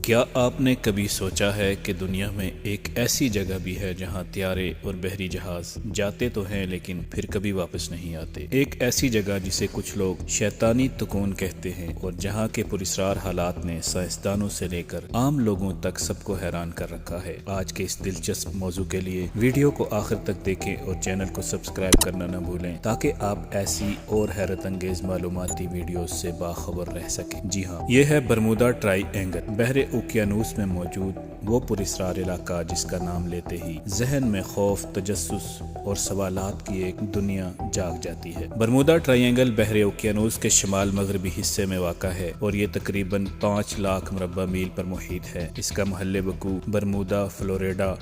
کیا آپ نے کبھی سوچا ہے کہ دنیا میں ایک ایسی جگہ بھی ہے جہاں طیارے اور بحری جہاز جاتے تو ہیں لیکن پھر کبھی واپس نہیں آتے؟ ایک ایسی جگہ جسے کچھ لوگ شیطانی تکون کہتے ہیں اور جہاں کے پراسرار حالات نے سائنسدانوں سے لے کر عام لوگوں تک سب کو حیران کر رکھا ہے۔ آج کے اس دلچسپ موضوع کے لیے ویڈیو کو آخر تک دیکھیں اور چینل کو سبسکرائب کرنا نہ بھولیں تاکہ آپ ایسی اور حیرت انگیز معلوماتی ویڈیوز سے باخبر رہ سکیں۔ جی ہاں، یہ ہے برمودا ٹرائی اینگل، بحر اوقیانوس میں موجود وہ پراسرار علاقہ جس کا نام لیتے ہی ذہن میں خوف، تجسس اور سوالات کی ایک دنیا جاگ جاتی ہے۔ برمودا ٹرائی اینگل بحر اوقیانوس کے شمال مغربی حصے میں واقع ہے اور یہ تقریباً 5 لاکھ مربع میل پر محیط ہے۔ اس کا محل وقوع برمودا، فلوریڈا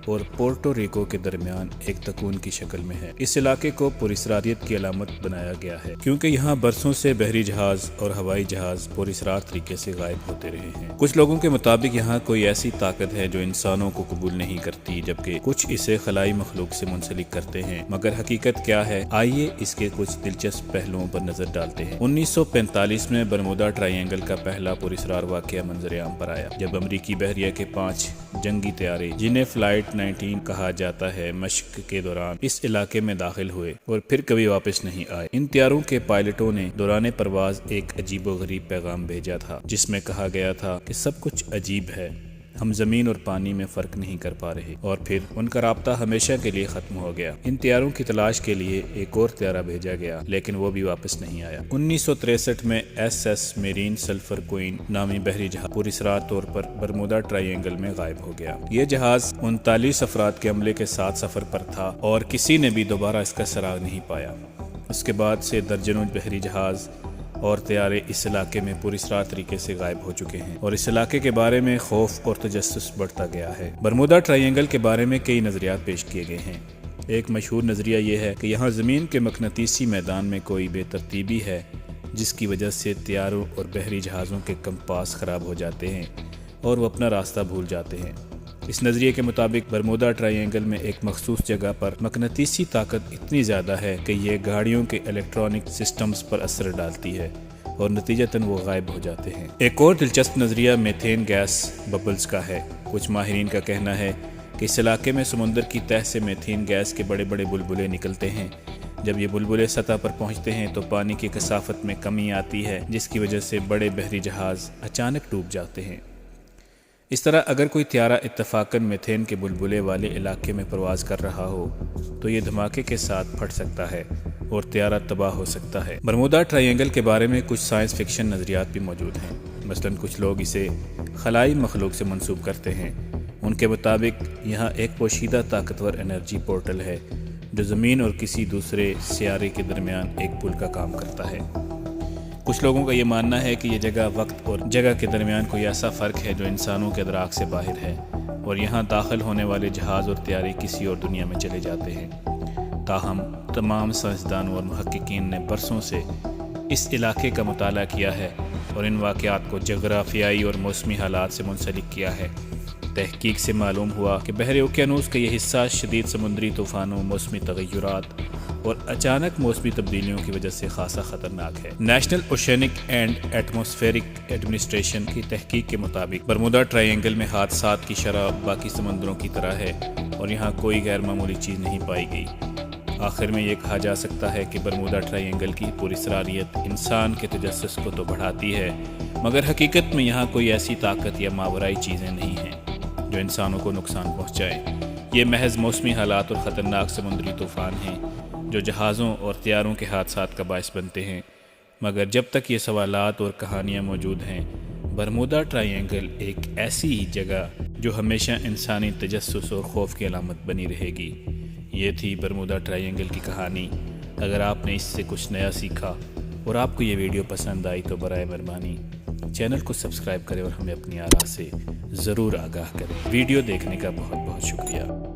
اور پورٹو ریکو کے درمیان ایک تکون کی شکل میں ہے۔ اس علاقے کو پراسراریت کی علامت بنایا گیا ہے کیونکہ یہاں برسوں سے بحری جہاز اور ہوائی جہاز پراسرار طریقے سے غائب ہوتے رہے ہیں۔ کچھ لوگوں کے مطابق یہاں کوئی ایسی طاقت ہے جو انسانوں کو قبول نہیں کرتی، جبکہ کچھ اسے خلائی مخلوق سے منسلک کرتے ہیں۔ مگر حقیقت کیا ہے؟ آئیے اس کے کچھ دلچسپ پہلوؤں پر نظر ڈالتے ہیں۔ 1945 میں برمودا ٹرائی اینگل کا پہلا پراسرار واقعہ منظر عام پر آیا جب امریکی بحریہ کے 5 جنگی طیارے، جنہیں فلائٹ 19 کہا جاتا ہے، مشق کے دوران اس علاقے میں داخل ہوئے اور پھر کبھی واپس نہیں آئے۔ ان طیاروں کے پائلٹوں نے دوران پرواز ایک عجیب و غریب پیغام بھیجا تھا جس میں کہا گیا تھا کہ سب کچھ عجیب ہے، ہم زمین اور پانی میں فرق نہیں کر پا رہے، اور پھر ان کا رابطہ ہمیشہ کے لیے ختم ہو گیا۔ ان طیاروں کی تلاش کے لیے ایک اور طیارہ بھیجا گیا لیکن وہ بھی واپس نہیں آیا۔ 1963 میں ایس میرین سلفر کوئین نامی بحری جہاز پراسرار طور پر برمودا ٹرائی اینگل میں غائب ہو گیا۔ یہ جہاز 39 افراد کے عملے کے ساتھ سفر پر تھا اور کسی نے بھی دوبارہ اس کا سراغ نہیں پایا۔ اس کے بعد سے درجنوں بحری جہاز اور طیارے اس علاقے میں پراسرار طریقے سے غائب ہو چکے ہیں اور اس علاقے کے بارے میں خوف اور تجسس بڑھتا گیا ہے۔ برمودا ٹرائی اینگل کے بارے میں کئی نظریات پیش کیے گئے ہیں۔ ایک مشہور نظریہ یہ ہے کہ یہاں زمین کے مقناطیسی میدان میں کوئی بے ترتیبی ہے جس کی وجہ سے طیاروں اور بحری جہازوں کے کمپاس خراب ہو جاتے ہیں اور وہ اپنا راستہ بھول جاتے ہیں۔ اس نظریے کے مطابق برمودا ٹرائی اینگل میں ایک مخصوص جگہ پر مقناطیسی طاقت اتنی زیادہ ہے کہ یہ گاڑیوں کے الیکٹرانک سسٹمز پر اثر ڈالتی ہے اور نتیجتاً وہ غائب ہو جاتے ہیں۔ ایک اور دلچسپ نظریہ میتھین گیس ببلز کا ہے۔ کچھ ماہرین کا کہنا ہے کہ اس علاقے میں سمندر کی تہہ سے میتھین گیس کے بڑے بڑے بلبلے نکلتے ہیں۔ جب یہ بلبلے سطح پر پہنچتے ہیں تو پانی کی کثافت میں کمی آتی ہے جس کی وجہ سے بڑے بحری جہاز اچانک ڈوب جاتے ہیں۔ اس طرح اگر کوئی طیارہ اتفاقاً میتھین کے بلبلے والے علاقے میں پرواز کر رہا ہو تو یہ دھماکے کے ساتھ پھٹ سکتا ہے اور طیارہ تباہ ہو سکتا ہے۔ برمودا ٹرائی اینگل کے بارے میں کچھ سائنس فکشن نظریات بھی موجود ہیں۔ مثلاً کچھ لوگ اسے خلائی مخلوق سے منسوب کرتے ہیں۔ ان کے مطابق یہاں ایک پوشیدہ طاقتور انرجی پورٹل ہے جو زمین اور کسی دوسرے سیارے کے درمیان ایک پل کا کام کرتا ہے۔ کچھ لوگوں کا یہ ماننا ہے کہ یہ جگہ وقت اور جگہ کے درمیان کوئی ایسا فرق ہے جو انسانوں کے ادراک سے باہر ہے اور یہاں داخل ہونے والے جہاز اور طیارے کسی اور دنیا میں چلے جاتے ہیں۔ تاہم تمام سائنسدانوں اور محققین نے برسوں سے اس علاقے کا مطالعہ کیا ہے اور ان واقعات کو جغرافیائی اور موسمی حالات سے منسلک کیا ہے۔ تحقیق سے معلوم ہوا کہ بحر اوقیانوس کا یہ حصہ شدید سمندری طوفانوں، موسمی تغیرات اور اچانک موسمی تبدیلیوں کی وجہ سے خاصا خطرناک ہے۔ National oceanic and atmospheric administration کی تحقیق کے مطابق برمودا ٹرائی اینگل میں حادثات کی شرح باقی سمندروں کی طرح ہے اور یہاں کوئی غیر معمولی چیز نہیں پائی گئی۔ آخر میں یہ کہا جا سکتا ہے کہ برمودا ٹرائی اینگل کی پراسراریت انسان کے تجسس کو تو بڑھاتی ہے مگر حقیقت میں یہاں کوئی ایسی طاقت یا ماورائی چیزیں نہیں ہیں جو انسانوں کو نقصان پہنچائیں۔ یہ محض موسمی حالات اور خطرناک سمندری طوفان ہیں جو جہازوں اور طیاروں کے حادثات کا باعث بنتے ہیں۔ مگر جب تک یہ سوالات اور کہانیاں موجود ہیں، برمودا ٹرائی اینگل ایک ایسی ہی جگہ جو ہمیشہ انسانی تجسس اور خوف کی علامت بنی رہے گی۔ یہ تھی برمودا ٹرائی اینگل کی کہانی۔ اگر آپ نے اس سے کچھ نیا سیکھا اور آپ کو یہ ویڈیو پسند آئی تو برائے مہربانی چینل کو سبسکرائب کریں اور ہمیں اپنی آراء سے ضرور آگاہ کریں۔ ویڈیو دیکھنے کا بہت بہت شکریہ۔